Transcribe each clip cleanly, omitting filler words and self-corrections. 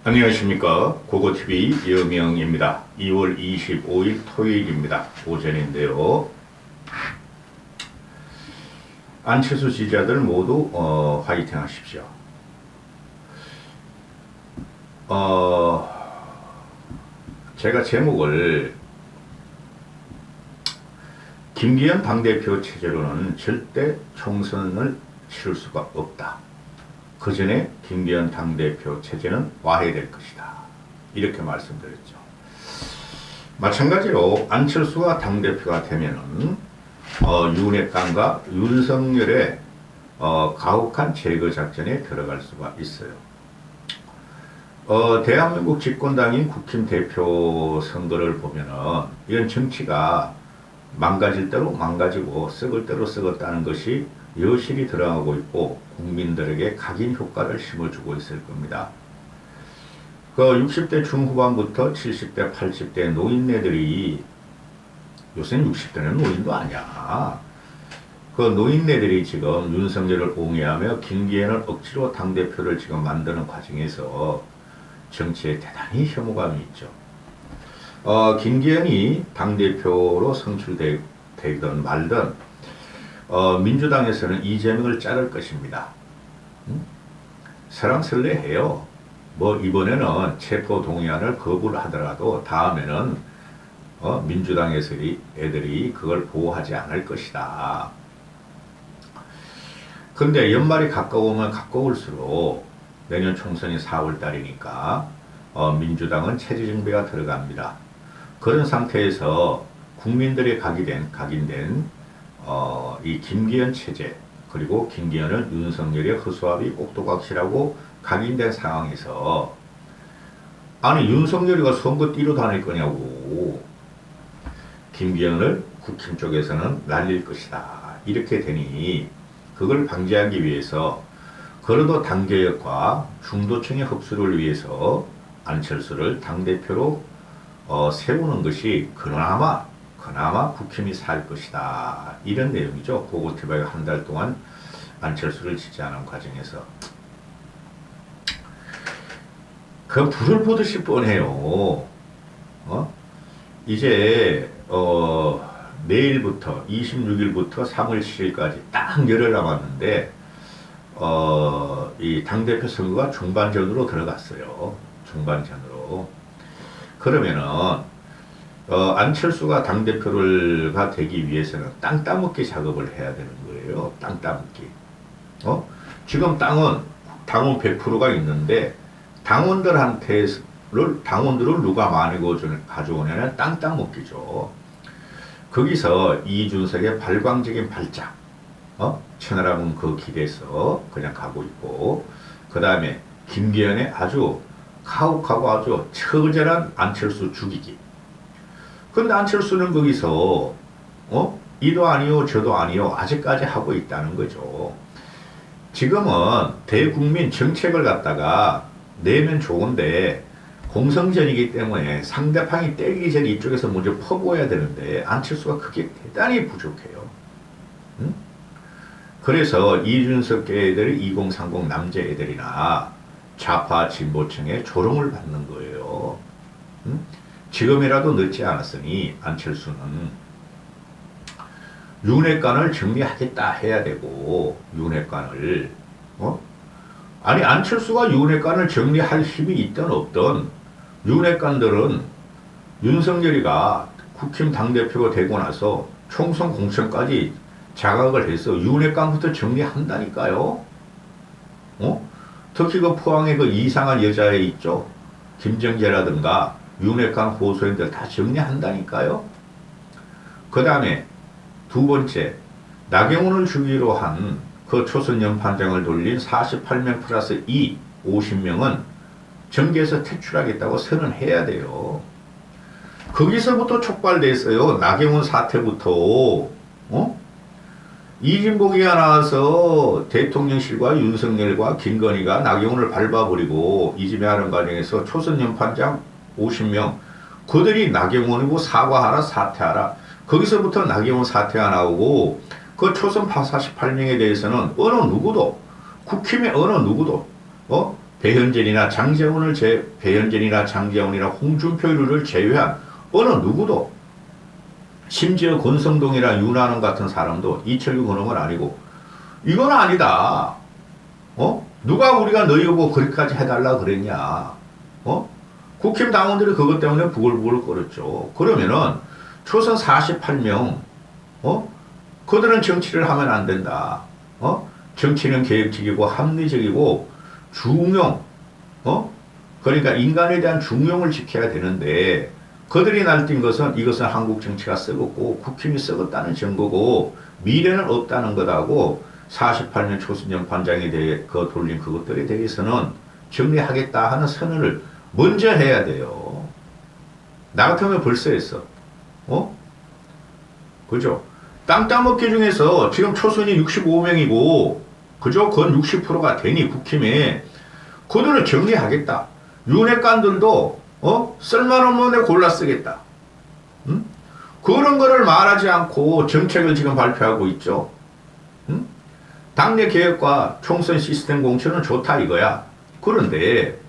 안녕하십니까. 고고TV 여명입니다. 2월 25일 토요일입니다. 오전인데요. 안철수 지지자들 모두 화이팅 하십시오. 제가 제목을 김기현 당대표 체제로는 절대 총선을 치를 수가 없다. 그 전에 김기현 당대표 체제는 와해될 것이다. 이렇게 말씀드렸죠. 마찬가지로 안철수가 당대표가 되면은 윤핵관과 윤석열의 가혹한 제거 작전에 들어갈 수가 있어요. 대한민국 집권당인 국힘 대표 선거를 보면은 이런 정치가 망가질 대로 망가지고 썩을 대로 썩었다는 것이 여실히 드러나고 있고 국민들에게 각인 효과를 심어주고 있을 겁니다. 그 60대 중후반부터 70대, 80대 노인네들이, 요새는 60대는 노인도 아니야. 그 노인네들이 지금 윤석열을 옹호하며 김기현을 억지로 당대표를 지금 만드는 과정에서 정치에 대단히 혐오감이 있죠. 김기현이 당대표로 선출되든 말든 민주당에서는 이재명을 자를 것입니다. 설랑설레해요. 뭐 이번에는 체포동의안을 거부를 하더라도 다음에는 민주당에서 애들이 그걸 보호하지 않을 것이다. 근데 연말이 가까우면 가까울수록 내년 총선이 4월달이니까 민주당은 체제정비가 들어갑니다. 그런 상태에서 국민들이 각인된 이 김기현 체제, 그리고 김기현은 윤석열의 허수아비 꼭두각시라고 각인된 상황에서, 아니 윤석열이가 선거 뛰러 다닐 거냐고, 김기현을 국힘 쪽에서는 날릴 것이다. 이렇게 되니 그걸 방지하기 위해서, 그래도 당개혁과 중도층의 흡수를 위해서 안철수를 당대표로 세우는 것이 그나마 국힘이 살 것이다. 이런 내용이죠. 고고TV가 한 달 동안 안철수를 지지하는 과정에서. 그 불을 보듯이 뻔해요. 이제 내일부터 26일부터 3월 7일까지 딱 열흘 남았는데 이 당대표 선거가 중반전으로 들어갔어요. 중반전으로. 그러면은 안철수가 당대표가 되기 위해서는 땅 따먹기 작업을 해야 되는 거예요. 땅 따먹기. 지금 당원 100%가 있는데 당원들을 누가 많이 가져오냐면 땅 따먹기죠. 거기서 이준석의 발광적인 발작, 천하람은 그 길에서 그냥 가고 있고, 그 다음에 김기현의 아주 가혹하고 아주 처절한 안철수 죽이기. 근데 안철수는 거기서 이도 아니요 저도 아니요 아직까지 하고 있다는 거죠. 지금은 대국민 정책을 갖다가 내면 좋은데 공성전이기 때문에 상대방이 때리기 전에 이쪽에서 먼저 퍼부어야 되는데 안철수가 그게 대단히 부족해요. 그래서 이준석 애들이 2030 남자애들이나 좌파 진보층의 조롱을 받는 거예요. 지금이라도 늦지 않았으니 안철수는 윤핵관을 정리하겠다 해야 되고, 윤핵관을 아니 안철수가 윤핵관을 정리할 힘이 있든 없든 윤핵관들은 윤석열이가 국힘 당대표가 되고 나서 총선 공천까지 장악을 해서 윤핵관부터 정리한다니까요. 특히 그 포항에 그 이상한 여자애 있죠. 김정재라든가 윤핵관 호소인들 다 정리한다니까요. 그 다음에 두 번째, 나경원을 주기로 한 그 초선 연판장을 돌린 48명 플러스 50명은 정계에서 퇴출하겠다고 선언해야 돼요. 거기서부터 촉발됐어요. 나경원 사태부터. 이진복이가 나와서 대통령실과 윤석열과 김건희가 나경원을 밟아버리고 이지매하는 과정에서 초선 연판장 50명, 그들이 나경원이고 사과하라 사퇴하라. 거기서부터 나경원 사퇴가 나오고, 그 초선 48명에 대해서는 어느 누구도, 국힘의 어느 누구도 배현진이나 장제원이나 홍준표를 제외한 어느 누구도, 심지어 권성동이나 윤한원 같은 사람도 이철규 그놈은 아니고, 이건 아니다. 누가 우리가 너희 보고 그렇게까지 해달라 그랬냐. 국힘 당원들이 그것 때문에 부글부글 끓었죠. 그러면은 초선 48명, 그들은 정치를 하면 안 된다. 정치는 계획적이고 합리적이고 중용, 그러니까 인간에 대한 중용을 지켜야 되는데, 그들이 날뛴 것은 이것은 한국 정치가 썩었고 국힘이 썩었다는 증거고 미래는 없다는 것하고 48년 초선정 반장에 대해 돌린 그것들에 대해서는 정리하겠다 하는 선언을 먼저 해야 돼요. 나 같으면 벌써 했어. 그죠? 땅 따먹기 중에서 지금 초선이 65명이고, 그죠? 건 60%가 되니 국힘에 그들을 정리하겠다. 윤핵관들도 쓸만없는 데 골라 쓰겠다. 그런 거를 말하지 않고 정책을 지금 발표하고 있죠. 당내 개혁과 총선 시스템 공천은 좋다 이거야. 그런데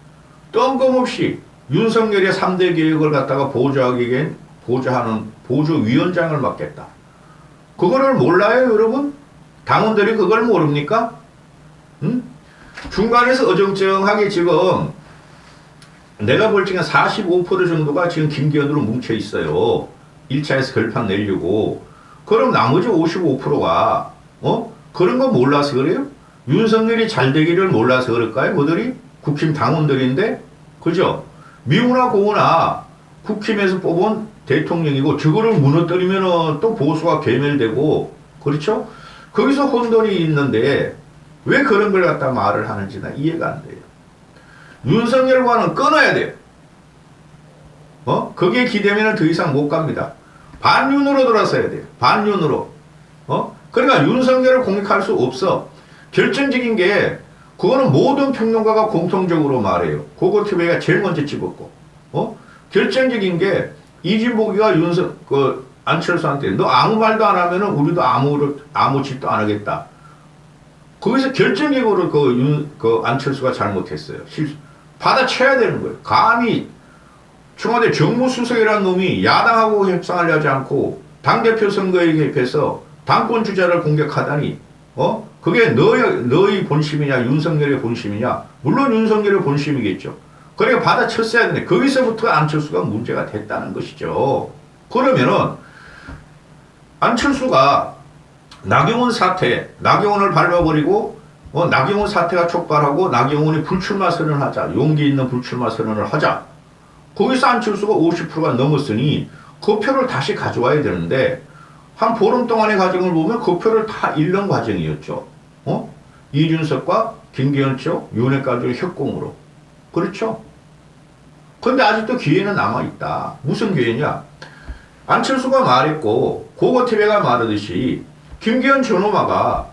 뜬금없이 윤석열의 3대 개혁을 갖다가 보조하는 보조위원장을 맡겠다. 그거를 몰라요, 여러분? 당원들이 그걸 모릅니까? 중간에서 어정쩡하게 지금 내가 볼 적엔 45% 정도가 지금 김기현으로 뭉쳐 있어요. 1차에서 결판 내려고. 그럼 나머지 55%가 그런 거 몰라서 그래요? 윤석열이 잘 되기를 몰라서 그럴까요? 그들이 국힘 당원들인데, 그죠? 미우나 고우나 국힘에서 뽑은 대통령이고, 저거를 무너뜨리면 또 보수가 괴멸되고, 그렇죠? 거기서 혼돈이 있는데 왜 그런 걸 갖다 말을 하는지 나 이해가 안 돼요. 윤석열과는 끊어야 돼요. 거기에 기대면 더 이상 못 갑니다. 반윤으로 돌아서야 돼요. 반윤으로. 그러니까 윤석열을 공격할 수 없어. 결정적인 게, 그거는 모든 평론가가 공통적으로 말해요. 그거TV가 제일 먼저 집었고. 결정적인 게, 이진복이가 안철수한테 너 아무 말도 안 하면은 우리도 아무 짓도 안 하겠다. 거기서 결정적으로 안철수가 잘못했어요. 받아쳐야 되는 거예요. 감히 청와대 정무수석이라는 놈이 야당하고 협상을 하지 않고 당대표 선거에 개입해서 당권 주자를 공격하다니, 그게 너의 본심이냐, 윤석열의 본심이냐? 물론 윤석열의 본심이겠죠. 그러니까 받아쳤어야 되는데, 거기서부터 안철수가 문제가 됐다는 것이죠. 그러면은, 안철수가 나경원을 밟아버리고, 나경원 사태가 촉발하고, 나경원이 불출마 선언을 하자. 용기 있는 불출마 선언을 하자. 거기서 안철수가 50%가 넘었으니, 그 표를 다시 가져와야 되는데, 한 보름 동안의 과정을 보면 그 표를 다 잃는 과정이었죠. 이준석과 김기현 쪽 윤핵관들 협공으로. 그렇죠? 근데 아직도 기회는 남아있다. 무슨 기회냐? 안철수가 말했고, 고고TV가 말하듯이, 김기현 전호마가,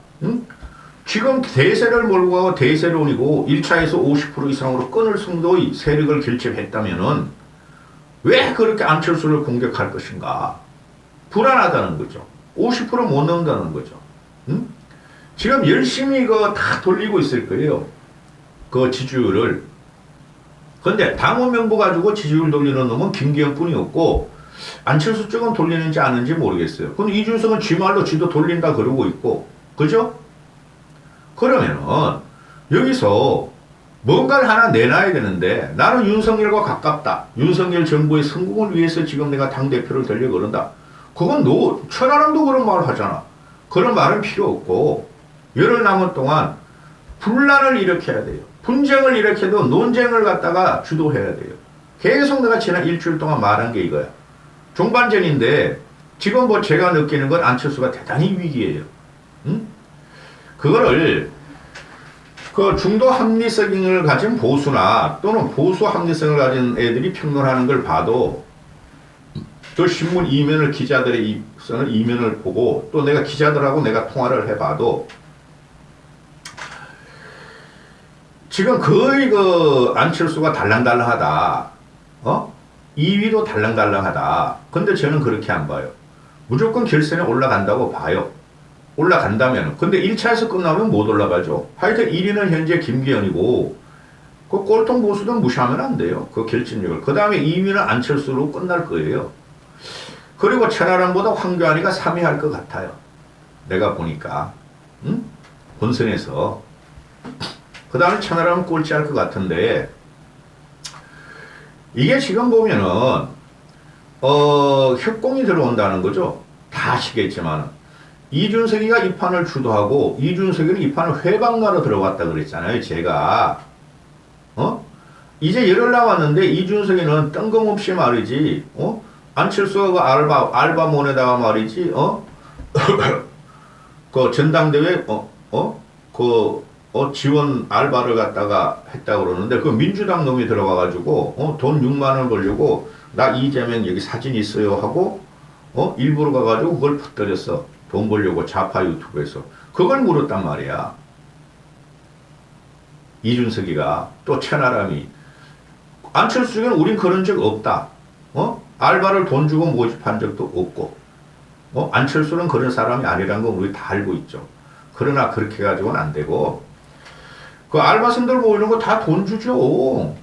지금 대세를 몰고 가고 대세론이고 1차에서 50% 이상으로 끊을 정도의 세력을 결집했다면은 왜 그렇게 안철수를 공격할 것인가? 불안하다는 거죠. 50%못 넘는다는 거죠. 지금 열심히 다 돌리고 있을 거예요. 그 지지율을. 근데 당원 명부 가지고 지지율 돌리는 놈은 김기현 뿐이었고, 안철수 쪽은 돌리는지 아는지 모르겠어요. 근데 이준석은 지 말로 지도 돌린다 그러고 있고, 그죠? 그러면은 여기서 뭔가를 하나 내놔야 되는데, 나는 윤석열과 가깝다. 윤석열 정부의 성공을 위해서 지금 내가 당대표를 되려 그런다. 그건 천하람도 그런 말을 하잖아. 그런 말은 필요 없고, 열흘 남은 동안 분란을 일으켜야 돼요. 분쟁을 일으켜도 논쟁을 갖다가 주도해야 돼요. 계속 내가 지난 일주일 동안 말한 게 이거야. 종반전인데 지금 제가 느끼는 건 안철수가 대단히 위기예요. 그거를 중도 합리성을 가진 보수나 또는 보수 합리성을 가진 애들이 평론하는 걸 봐도, 그 신문 이면을 기자들의 쓰는 이면을 보고 또 내가 기자들하고 내가 통화를 해봐도 지금 거의 안철수가 달랑달랑하다. 2위도 달랑달랑하다. 근데 저는 그렇게 안 봐요. 무조건 결선에 올라간다고 봐요. 올라간다면. 근데 1차에서 끝나면 못 올라가죠. 하여튼 1위는 현재 김기현이고, 그 꼴통 보수든 무시하면 안 돼요. 그 결집력을. 그 다음에 2위는 안철수로 끝날 거예요. 그리고 천하람보다 황교안이가 3위 할 것 같아요. 내가 보니까. 응? 본선에서. 그 다음에 천하람은 꼴찌 할 것 같은데, 이게 지금 보면은, 협공이 들어온다는 거죠. 다 아시겠지만. 이준석이가 이 판을 주도하고, 이준석이는 이 판을 회방가로 들어갔다 그랬잖아요. 제가. 이제 열흘 남았는데, 이준석이는 뜬금없이 말이지, 안철수가 그 알바몬에다가 말이지, 그 전당대회, 지원 알바를 갖다가 했다 그러는데, 그 민주당 놈이 들어가가지고, 돈 6만원 벌려고, 나 이재명 여기 사진 있어요 하고, 일부러 가가지고 그걸 퍼뜨렸어. 돈 벌려고 좌파 유튜브에서. 그걸 물었단 말이야. 이준석이가. 또 천하람이. 안철수는 우린 그런 적 없다. 알바를 돈 주고 모집한 적도 없고. 안철수는 그런 사람이 아니라는 건 우리 다 알고 있죠. 그러나 그렇게 가지고는 안 되고, 그 알바생들 모이는 거 다 돈 주죠.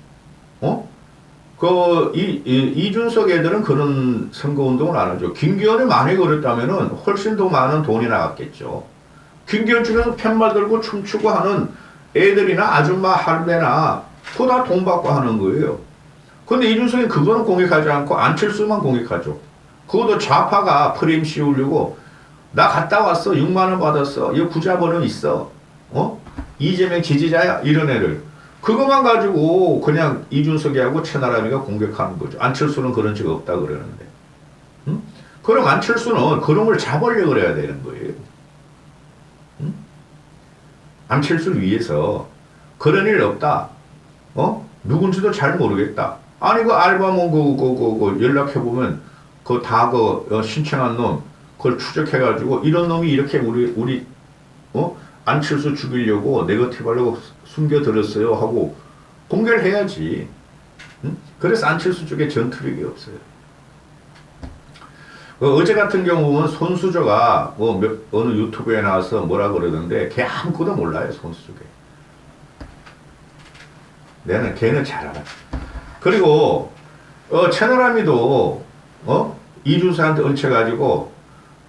이준석 애들은 그런 선거운동을 안 하죠. 김기현이 많이 그랬다면은 훨씬 더 많은 돈이 나갔겠죠. 김기현 쪽에서 팻말 들고 춤추고 하는 애들이나 아줌마 할배나 그거 다 돈 받고 하는 거예요. 근데 이준석이 그거는 공격하지 않고 안철수만 공격하죠. 그것도 좌파가 프레임 씌우려고 나 갔다 왔어. 6만원 받았어. 이 부자번호 있어. 이재명 지지자야. 이런 애를. 그것만 가지고 그냥 이준석이하고 천하람이가 공격하는 거죠. 안철수는 그런 적 없다 그러는데. 그럼 안철수는 그런 걸 잡으려고 그래야 되는 거예요. 안철수를 위해서 그런 일 없다. 누군지도 잘 모르겠다. 아니 그 알바몬 그 연락해보면 신청한 놈 그걸 추적해가지고 이런 놈이 이렇게 우리 안철수 죽이려고 네거티브 하려고 숨겨들었어요 하고 공개를 해야지. 그래서 안철수 쪽에 전투력이 없어요. 어제 같은 경우 보면 손수저가 어느 유튜브에 나와서 뭐라 그러던데 걔 아무것도 몰라요. 손수저게. 걔는 잘 알아. 그리고 천하람이도 이준석한테 얹혀가지고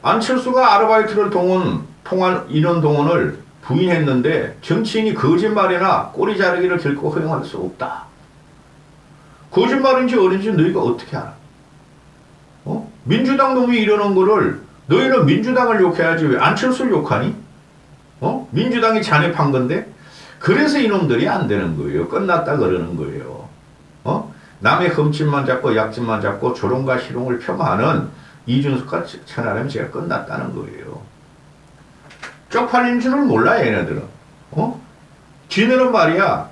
안철수가 아르바이트를 통한 인원 동원을 부인했는데 정치인이 거짓말이나 꼬리 자르기를 결코 허용할 수 없다. 거짓말인지 어딘지 너희가 어떻게 알아? 민주당 놈이 이러는 거를 너희는 민주당을 욕해야지 왜 안철수를 욕하니? 민주당이 잔입한 건데? 그래서 이놈들이 안 되는 거예요. 끝났다 그러는 거예요. 남의 흠집만 잡고 약집만 잡고 조롱과 희롱을 폄하하는 이준석과 천하람이 제가 끝났다는 거예요. 쪽팔린 줄은 몰라 얘네들은. 지네는 말이야.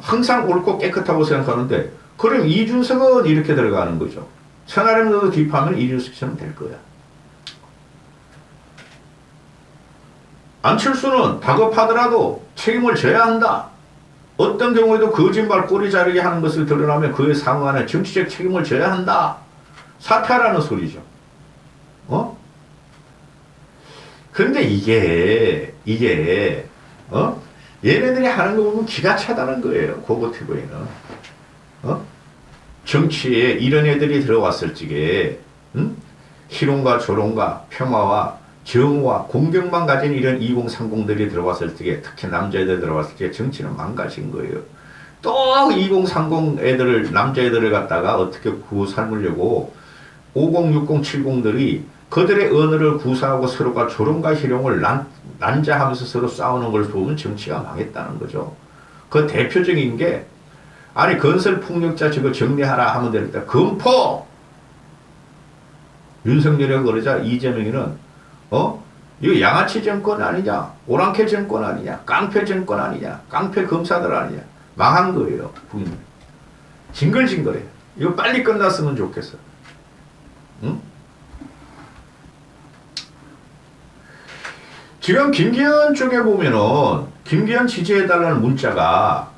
항상 옳고 깨끗하고 생각하는데 그럼 이준석은 이렇게 들어가는 거죠. 천하람도 뒷하면 이준석처럼 될 거야. 안철수는 다급하더라도 책임을 져야 한다. 어떤 경우에도 거짓말 꼬리 자르게 하는 것을 드러나면 그에 상응하는 정치적 책임을 져야 한다. 사퇴하라는 소리죠. 그런데 이게 얘네들이 하는 거 보면 기가 차다는 거예요. 고고티브에는. 정치에 이런 애들이 들어왔을 적에 희롱과 조롱과 폄하와 정오와 공격만 가진 이런 2030들이 들어왔을 적에 특히 남자애들 들어왔을 적에 정치는 망가진 거예요. 또 2030 애들을 남자애들을 갖다가 어떻게 구워 삶으려고 50, 60, 70들이 그들의 언어를 구사하고 서로가 조롱과 희롱을 난자하면서 서로 싸우는 걸 보면 정치가 망했다는 거죠. 그 대표적인 게 아니 건설 폭력자 저거 정리하라 하면 되겠다. 검포! 윤석열이가 그러자 이재명이는 이거 양아치 정권 아니냐? 오랑캐 정권 아니냐? 깡패 정권 아니냐? 깡패 검사들 아니냐? 망한 거예요. 국민. 징글징글해. 이거 빨리 끝났으면 좋겠어. 응? 지금 김기현 쪽에 보면은 김기현 지지해달라는 문자가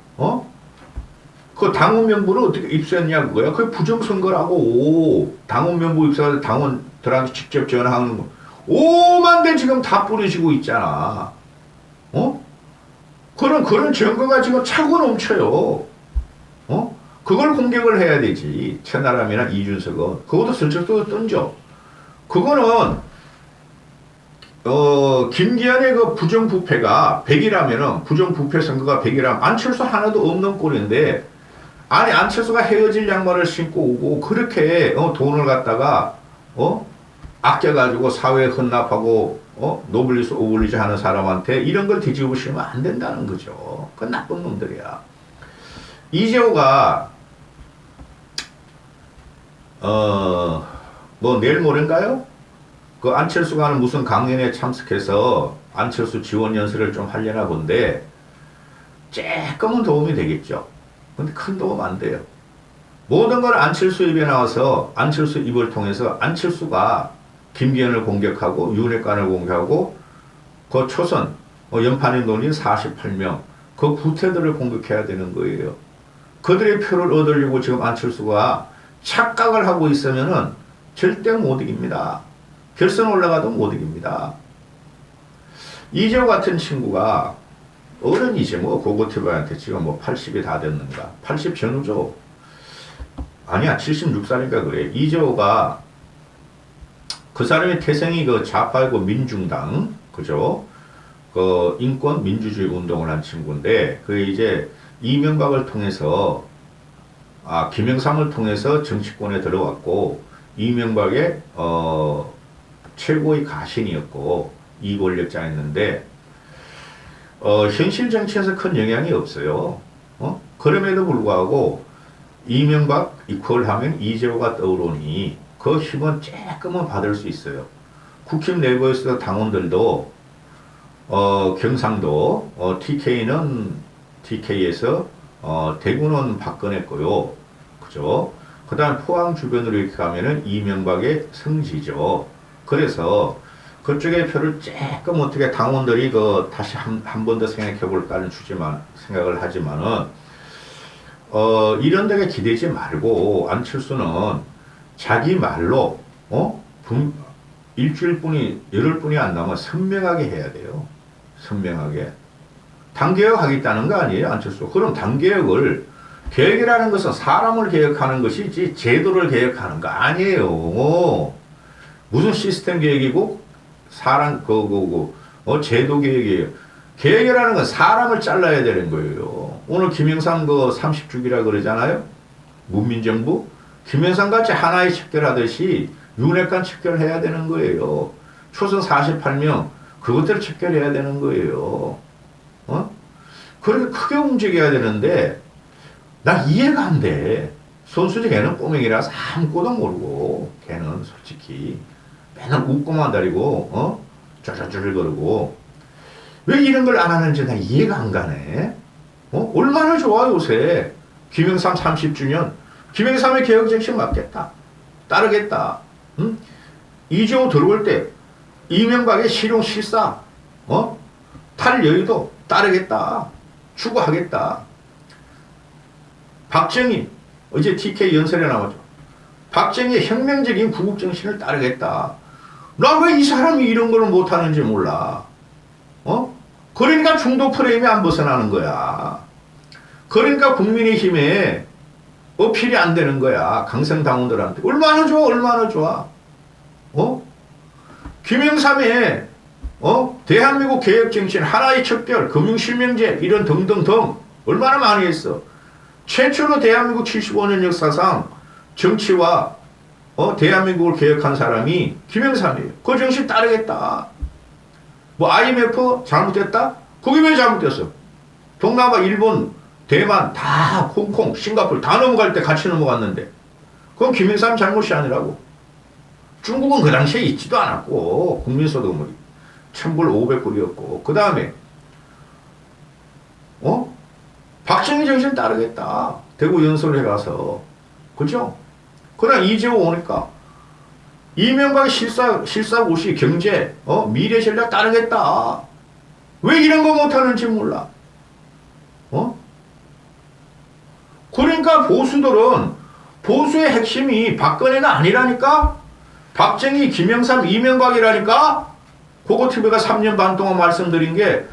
그 당원 명부를 어떻게 입수했냐 그거야? 그게 부정선거라고. 당원 명부 입수해서 당원들한테 직접 전화하는 거. 5만 대 지금 다 뿌리시고 있잖아. 그런 증거가 지금 차고 넘쳐요. 그걸 공격을 해야 되지. 천하람이나 이준석은. 그것도 슬쩍도 던져. 그거는 김기현의 그 부정부패가 100이라면은 부정부패 선거가 100이라면 안철수 하나도 없는 꼴인데 아니 안철수가 헤어질 양말을 신고 오고 그렇게 돈을 갖다가 아껴가지고 사회에 헌납하고 노블리스 오블리주 하는 사람한테 이런 걸 뒤집으시면 안 된다는 거죠. 그건 나쁜 놈들이야. 이재호가 뭐 내일 모레인가요? 그 안철수가 하는 무슨 강연에 참석해서 안철수 지원 연설을 좀 하려나 본데 조금은 도움이 되겠죠. 근데 큰 도움 안 돼요. 모든 걸 안철수 입에 나와서 안철수 입을 통해서 안철수가 김기현을 공격하고 윤핵관을 공격하고 그 초선 연판의 논인 48명 그 구태들을 공격해야 되는 거예요. 그들의 표를 얻으려고 지금 안철수가 착각을 하고 있으면은 절대 못 이깁니다. 결선 올라가도 못 이깁니다. 이재호 같은 친구가 어른이지 뭐 고고티바한테 지금 뭐 80이 다 됐는가 80 전후죠. 아니야 76살인가 그래. 이재호가 그 사람의 태생이 그 좌파이고 민중당 그죠? 그 인권 민주주의 운동을 한 친구인데 그 이제 이명박을 통해서 김영삼을 통해서 정치권에 들어왔고 이명박의 최고의 가신이었고 이권력자였는데 현실 정치에서 큰 영향이 없어요. 그럼에도 불구하고 이명박 이퀄하면 이재호가 떠오르니 그 힘은 조금은 받을 수 있어요. 국힘 내부에서 당원들도 경상도 TK는 TK에서 대구는 박근혜 거요. 그죠? 그 다음 포항 주변으로 이렇게 가면은 이명박의 성지죠. 그래서 그쪽의 표를 조금 어떻게 당원들이 다시 한 번 더 생각해 볼까는 주제만 생각을 하지만은 이런 데가 기대지 말고 안철수는 자기 말로 일주일뿐이 열흘뿐이 안 남아 선명하게 해야 돼요. 선명하게 당개혁 하겠다는 거 아니에요 안철수. 그럼 당개혁을 개혁이라는 것은 사람을 개혁하는 것이지 제도를 개혁하는 거 아니에요. 무슨 시스템 개혁이고 사람 제도 개혁이에요. 개혁이라는 건 사람을 잘라야 되는 거예요. 오늘 김영삼 30주기라 그러잖아요. 문민정부 김영삼 같이 하나의 척결하듯이 윤핵관 척결해야 되는 거예요. 초선 48명 그것들을 척결해야 되는 거예요. 그렇게 크게 움직여야 되는데 나 이해가 안 돼. 손수지 걔는 꼬맹이라서 아무것도 모르고 걔는 솔직히 맨날 웃고만 다니고 쫄쫄쫄 거리고 왜 이런 걸 안 하는지 나 이해가 안 가네. 얼마나 좋아 요새. 김영삼 30주년 김영삼의 개혁 정신 맞겠다. 따르겠다. 응? 이재호 들어올 때 이명박의 실용 실사 탈여의도 따르겠다. 추구하겠다. 박정희 어제 TK 연설에 나오죠. 박정희의 혁명적인 구국정신을 따르겠다. 나 왜 이 사람이 이런 걸 못하는지 몰라. 그러니까 중도 프레임이 안 벗어나는 거야. 그러니까 국민의힘에 어필이 안 되는 거야. 강성당원들한테. 얼마나 좋아 얼마나 좋아. 김영삼의 대한민국 개혁정신 하나의 척결 금융실명제 이런 등등등 얼마나 많이 했어. 최초로 대한민국 75년 역사상 정치와 대한민국을 개혁한 사람이 김영삼이에요. 그 정신 따르겠다. 뭐 IMF 잘못됐다? 그게 왜 잘못됐어? 동남아 일본 대만 다 홍콩 싱가포르 다 넘어갈 때 같이 넘어갔는데 그건 김영삼 잘못이 아니라고. 중국은 그 당시에 있지도 않았고 국민소득물이 1000불 500불이었고 그 다음에 박정희 정신 따르겠다. 대구 연설에 가서 그죠? 그다음 이재호 오니까 이명박의 실사고시 경제 미래 전략 따르겠다. 왜 이런 거 못하는지 몰라. 그러니까 보수들은 보수의 핵심이 박근혜가 아니라니까. 박정희, 김영삼, 이명박이라니까. 고고TV가 3년 반 동안 말씀드린 게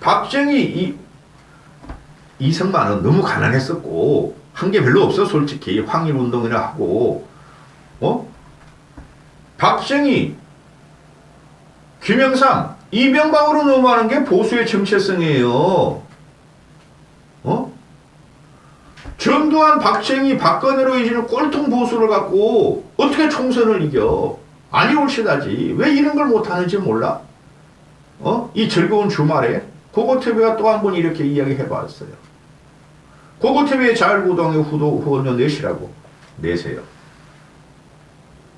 박정희, 이승만은 너무 가난했었고 한 게 별로 없어 솔직히. 황일운동이나 하고 박정희, 김영삼, 이명박으로 넘어가는 게 보수의 정체성이에요. 전두환, 박정희, 박근혜로 이제는 꼴통 보수를 갖고 어떻게 총선을 이겨? 아니 올시다지. 왜 이런 걸 못하는지 몰라? 이 즐거운 주말에 고고TV가 또 한 번 이렇게 이야기해봤어요. 고고TV의 자율구동의 후원료 내시라고 내세요.